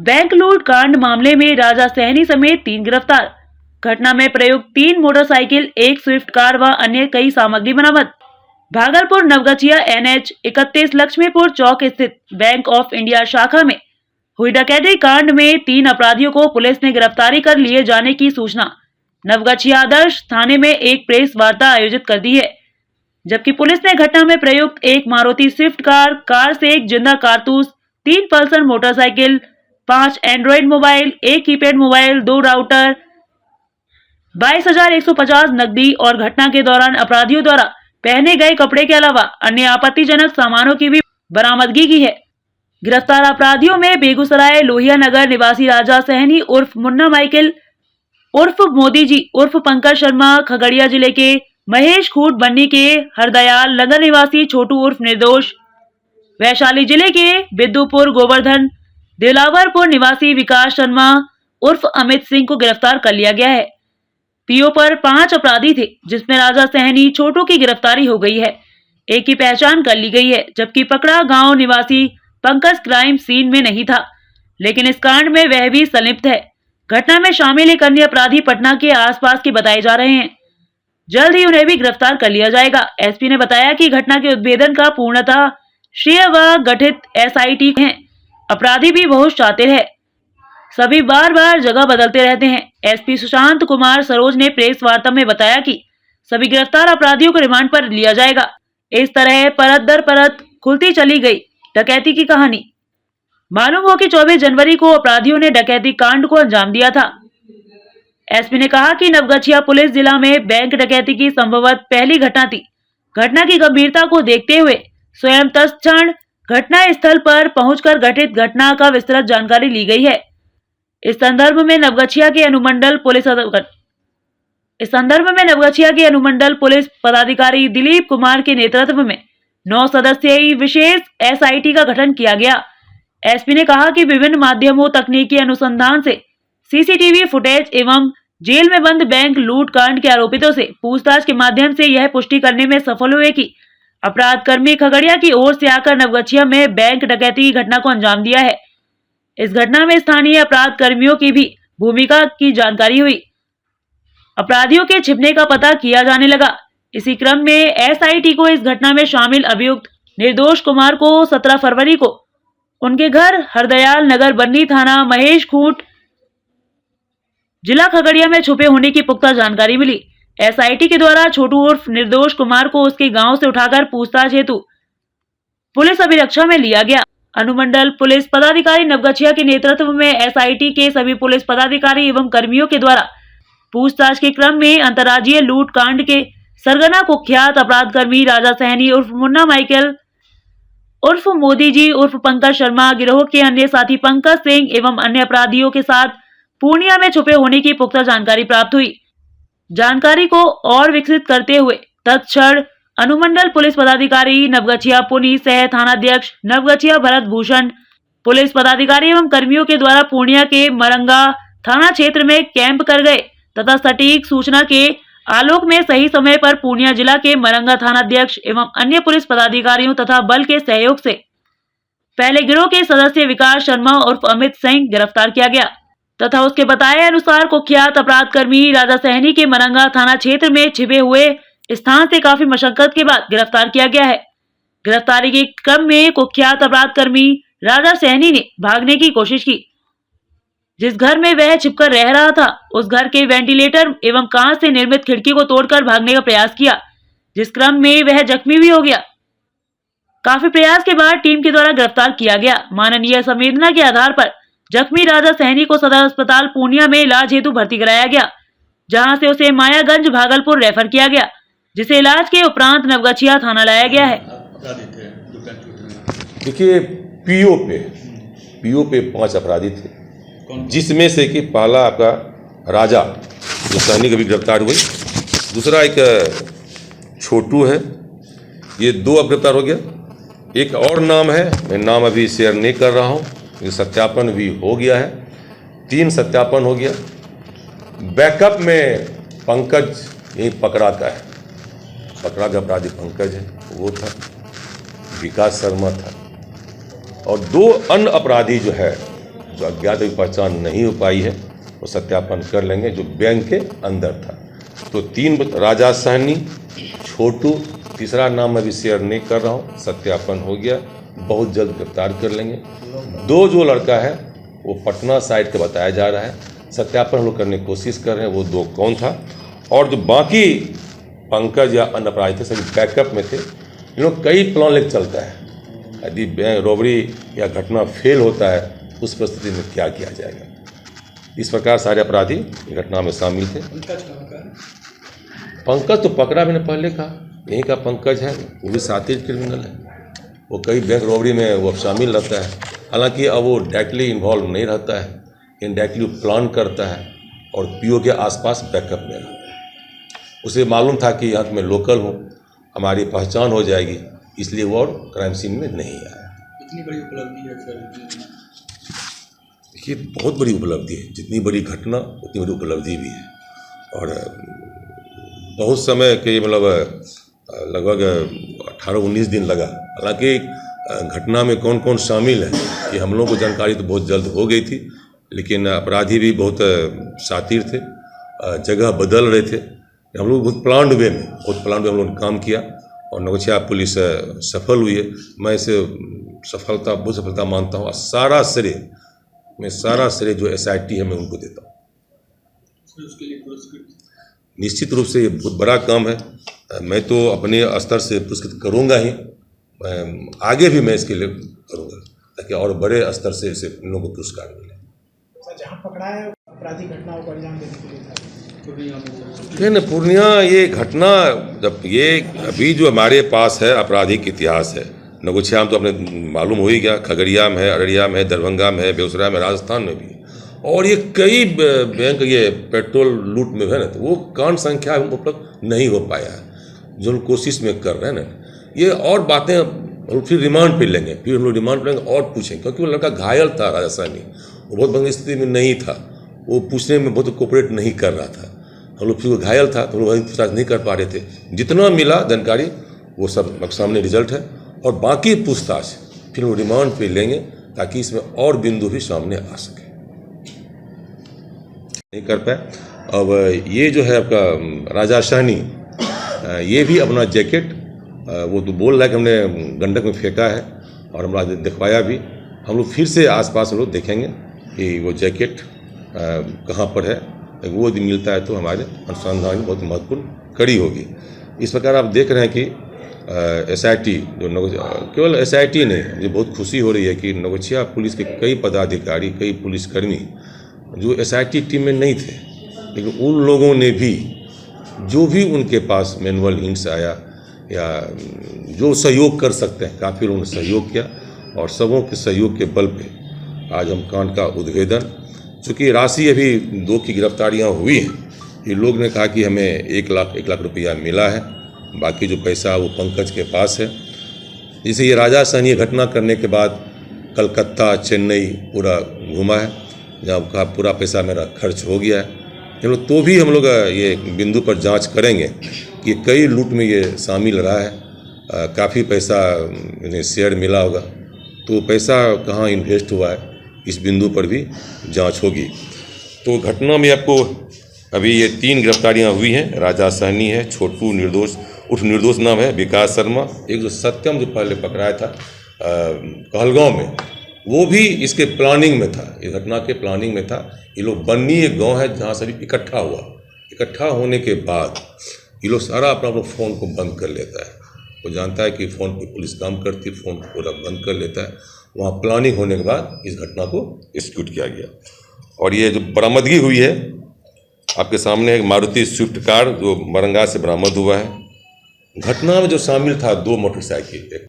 Bank लूट कांड मामले में राजा सैनी समेत 3 गिरफ्तार। घटना में प्रयुक्त 3 मोटरसाइकिल, 1 स्विफ्ट कार व अन्य कई सामग्री बरामद। भागलपुर नवगछिया NH 31 लक्ष्मीपुर चौक स्थित बैंक ऑफ इंडिया शाखा में हुई डकैती कांड में 3 अपराधियों को पुलिस ने गिरफ्तारी कर लिए जाने की सूचना नवगछिया आदर्श थाने में एक प्रेस वार्ता आयोजित कर दी है। जबकि पुलिस ने घटना में प्रयुक्त 1 मारुति स्विफ्ट कार से 1 जिंदा कारतूस, 3 Pulsar motorcycle, 5 Android mobile, 1 keypad mobile, 2 router, 22,150 नकदी और घटना के दौरान अपराधियों द्वारा पहने गए कपड़े के अलावा अन्य आपत्तिजनक सामानों की भी बरामदगी की है। गिरफ्तार अपराधियों में बेगूसराय लोहिया नगर निवासी राजा सहनी उर्फ मुन्ना माइकल उर्फ मोदी जी उर्फ पंकज शर्मा, खगड़िया जिले के महेश खूट, बन्नी के हरदयाल नगर निवासी छोटू उर्फ निर्दोष, वैशाली जिले के बिद्दुपुर गोवर्धन दिलावरपुर निवासी विकास शर्मा उर्फ अमित सिंह को गिरफ्तार कर लिया गया है। पीओ पर 5 अपराधी थे, जिसमें राजा सहनी छोटू की गिरफ्तारी हो गई है। एक की पहचान कर ली गई है, जबकि पकड़ा गांव निवासी पंकज क्राइम सीन में नहीं था, लेकिन इस कांड में वह भी संलिप्त है। घटना में शामिल एक अन्य अपराधी पटना के आसपास के बताए जा रहे हैं। जल्द ही उन्हें भी गिरफ्तार कर लिया जाएगा। एसपी ने बताया कि घटना के उद्भेदन का पूर्णतः श्रेय व गठित SIT है। अपराधी भी बहुत शातिर है, सभी बार बार जगह बदलते रहते हैं। एसपी सुशांत कुमार सरोज ने प्रेस वार्ता में बताया कि सभी गिरफ्तार अपराधियों को रिमांड पर लिया जाएगा। इस तरह परत दर परत खुलती चली गई डकैती की कहानी। मालूम हो कि 24 जनवरी को अपराधियों ने डकैती कांड को अंजाम दिया था। एसपी ने कहा कि नवगछिया पुलिस जिला में बैंक डकैती की संभवतः पहली घटना थी। घटना की गंभीरता को देखते हुए स्वयं तत्क्षण घटना स्थल पर पहुंचकर घटित घटना का विस्तृत जानकारी ली गई है। इस संदर्भ में नवगछिया के अनुमंडल पुलिस पदाधिकारी दिलीप कुमार के नेतृत्व में 9 सदस्यीय विशेष SIT का गठन किया गया। एसपी ने कहा कि विभिन्न माध्यमों तकनीकी अनुसंधान से CCTV फुटेज एवं जेल में बंद बैंक लूट कांड के आरोपितों से पूछताछ के माध्यम से यह पुष्टि करने में सफल हुए कि अपराध कर्मी खगड़िया की ओर से आकर नवगछिया में बैंक डकैती की घटना को अंजाम दिया है। इस घटना में स्थानीय अपराध कर्मियों की भी भूमिका की जानकारी हुई। अपराधियों के छिपने का पता किया जाने लगा। इसी क्रम में SIT को इस घटना में शामिल अभियुक्त निर्दोष कुमार को 17 फरवरी को उनके घर हरदयाल नगर, बन्नी थाना, महेश खूट, जिला खगड़िया में छुपे होने की पुख्ता जानकारी मिली। SIT के द्वारा छोटू उर्फ निर्दोष कुमार को उसके गांव से उठाकर पूछताछ हेतु पुलिस अभिरक्षा में लिया गया। अनुमंडल पुलिस पदाधिकारी नवगछिया के नेतृत्व में SIT के सभी पुलिस पदाधिकारी एवं कर्मियों के द्वारा पूछताछ के क्रम में अंतर्राज्यीय लूट कांड के सरगना कुख्यात अपराध कर्मी राजा सहनी उर्फ मुन्ना माइकल उर्फ मोदी जी उर्फ पंकज शर्मा, गिरोह के अन्य साथी पंकज सिंह एवं अन्य अपराधियों के साथ पूर्णिया में छुपे होने की पुख्ता जानकारी प्राप्त हुई। जानकारी को और विकसित करते हुए तत्क्षण अनुमंडल पुलिस पदाधिकारी नवगछिया पुनी सह थानाध्यक्ष नवगछिया भरत भूषण, पुलिस पदाधिकारी एवं कर्मियों के द्वारा पूर्णिया के मरंगा थाना क्षेत्र में कैंप कर गए तथा सटीक सूचना के आलोक में सही समय पर पूर्णिया जिला के मरंगा थानाध्यक्ष एवं अन्य पुलिस पदाधिकारियों तथा बल के सहयोग से पहले गिरोह के सदस्य विकास शर्मा उर्फ अमित सिंह गिरफ्तार किया गया तथा उसके बताए अनुसार कुख्यात अपराध कर्मी राजा सहनी के मरंगा थाना क्षेत्र में छिपे हुए स्थान से काफी मशक्कत के बाद गिरफ्तार किया गया है। गिरफ्तारी के क्रम में कुख्यात अपराध कर्मी राजा सहनी ने भागने की कोशिश की। जिस घर में वह छिपकर रह रहा था, उस घर के वेंटिलेटर एवं कांच से निर्मित खिड़की को तोड़कर भागने का प्रयास किया, जिस क्रम में वह जख्मी भी हो गया। काफी प्रयास के बाद टीम के द्वारा गिरफ्तार किया गया। माननीय संवेदना के आधार पर जख्मी राजा सहनी को सदर अस्पताल पूर्णिया में इलाज हेतु भर्ती कराया गया, जहां से उसे मायागंज भागलपुर रेफर किया गया, जिसे इलाज के उपरांत नवगछिया थाना लाया गया है। देखिए, पीओ पे 5 अपराधी थे, जिसमें से कि पहला आपका राजा जो सहनी कभी गिरफ्तार हुई, दूसरा एक छोटू है, ये 2 अब गिरफ्तार हो गया। एक और नाम है, मैं नाम अभी शेयर नहीं कर रहा हूँ, ये सत्यापन भी हो गया है, 3 सत्यापन हो गया। बैकअप में पंकज यही पकड़ा का है, पकड़ा का अपराधी पंकज है, वो था, विकास शर्मा था, और 2 अन्य अपराधी जो है जो अज्ञात अभी पहचान नहीं हो पाई है वो सत्यापन कर लेंगे, जो बैंक के अंदर था। तो 3 राजा सहनी, छोटू, तीसरा नाम अभी शेयर नहीं कर रहा हूँ, सत्यापन हो गया, बहुत जल्द गिरफ्तार कर लेंगे। 2 जो लड़का है वो पटना साइड का बताया जा रहा है, सत्यापन हम लोग करने की कोशिश कर रहे हैं वो 2 कौन था। और जो बाकी पंकज या अन्य अपराधी थे सभी बैकअप में थे। इन लोग कई प्लान लेकर चलता है, यदि बैंक रॉबरी या घटना फेल होता है उस परिस्थिति में क्या किया जाएगा। इस प्रकार सारे अपराधी घटना में शामिल थे। पंकज तो पकड़ा मैंने पहले कहा, यहीं का पंकज है, वो भी शातिर क्रिमिनल है, वो कई बैंक रॉबरी में वो शामिल रहता है। हालांकि अब वो डायरेक्टली इन्वॉल्व नहीं रहता है, इनडायरेक्टली वो प्लान करता है और पीओ के आसपास बैकअप में रहता है। उसे मालूम था कि यहाँ मैं लोकल हूँ, हमारी पहचान हो जाएगी, इसलिए वो और क्राइम सीन में नहीं आया। इतनी बड़ी उपलब्धि है सर, देखिए बहुत बड़ी उपलब्धि है, जितनी बड़ी घटना उतनी बड़ी उपलब्धि भी है। और बहुत समय के मतलब लगभग 18-19 दिन लगा। हालांकि घटना में कौन कौन शामिल है ये हम लोगों को जानकारी तो बहुत जल्द हो गई थी, लेकिन अपराधी भी बहुत शातिर थे, जगह बदल रहे थे। हम लोग बहुत प्लान्ड वे में हम लोगों ने काम किया और नौगछिया पुलिस सफल हुई है। मैं इसे बहुत सफलता मानता हूँ और सारा श्रेय जो SIT है मैं उनको देता हूँ। उसके लिए पुरस्कृत निश्चित रूप से ये बहुत बड़ा काम है, मैं तो अपने स्तर से पुरस्कृत करूँगा ही, आगे भी मैं इसके लिए करूँगा ताकि और बड़े स्तर से इसे इन लोगों को पुरस्कार मिले। जहाँ पकड़ा है अपराधी घटनाओं को अंजाम देने के लिए देखिए न, पूर्णिया ये घटना जब ये अभी जो हमारे पास है आपराधिक इतिहास है, नौगछिया में तो अपने मालूम हो ही गया, खगड़िया में है, अररिया में है, दरभंगा में है, बेगूसराय में, राजस्थान में भी, और ये कई बैंक ये पेट्रोल लूट में है ना, तो वो कांड संख्या उपलब्ध नहीं हो पाया है, जो कोशिश में कर रहे हैं ना। ये और बातें हम फिर रिमांड पे लेंगे, फिर हम लोग रिमांड पे लेंगे और पूछेंगे, क्योंकि वो लड़का घायल था राजा सहनी, वो बहुत भंगी स्थिति में नहीं था, वो पूछने में बहुत कोऑपरेट नहीं कर रहा था। हम लोग फिर वो घायल था तो हम लोग पूछताछ नहीं कर पा रहे थे। जितना मिला जानकारी वो सब सामने रिजल्ट है और बाकी पूछताछ फिर वो रिमांड पे लेंगे ताकि इसमें और बिंदु भी सामने आ सके। नहीं कर पाए। अब ये जो है आपका राजा सहनी, ये भी अपना जैकेट वो तो बोल रहा है कि हमने गंडक में फेंका है और हमरा दिखवाया भी। हम लोग फिर से आसपास हम लोग देखेंगे कि वो जैकेट कहाँ पर है, वो यदि मिलता है तो हमारे अनुसंधान में बहुत महत्वपूर्ण कड़ी होगी। इस प्रकार आप देख रहे हैं कि SIT जो केवल SIT नहीं, मुझे बहुत खुशी हो रही है कि नौगछिया पुलिस के कई पदाधिकारी, कई पुलिसकर्मी जो SIT टीम में नहीं थे, लेकिन उन लोगों ने भी जो भी उनके पास मैनुअल हिंट्स आया या जो सहयोग कर सकते हैं काफ़ी उन्होंने सहयोग किया और सबों के सहयोग के बल पे आज हम कांड का उद्भेदन, चूँकि राशि अभी 2 की गिरफ्तारियां हुई हैं, ये लोग ने कहा कि हमें 1 लाख रुपया मिला है, बाकी जो पैसा वो पंकज के पास है। जैसे ये राजा सहनी घटना करने के बाद कलकत्ता, चेन्नई पूरा घूमा है, जहाँ का पूरा पैसा मेरा खर्च हो गया है। तो भी हम लोग ये बिंदु पर जांच करेंगे कि कई लूट में ये शामिल रहा है, काफ़ी पैसा इन्हें शेयर मिला होगा, तो पैसा कहाँ इन्वेस्ट हुआ है इस बिंदु पर भी जांच होगी। तो घटना में आपको अभी ये 3 गिरफ्तारियां हुई हैं, राजा सहनी है, छोटू निर्दोष नाम है, विकास शर्मा, एक जो सत्यम जो पहले पकड़ाया था कहलगांव में, वो भी इसके प्लानिंग में था, इस घटना के प्लानिंग में था। ये लोग बन्नी एक गाँव है जहाँ सभी इकट्ठा होने के बाद ये लोग सारा अपना फ़ोन को बंद कर लेता है। वो जानता है कि फ़ोन पे पुलिस काम करती है, फ़ोन को पूरा बंद कर लेता है। वहाँ प्लानिंग होने के बाद इस घटना को एग्जीक्यूट किया गया। और ये जो बरामदगी हुई है आपके सामने एक मारुति स्विफ्ट कार जो मरंगा से बरामद हुआ है। घटना में जो शामिल था 2 मोटरसाइकिल,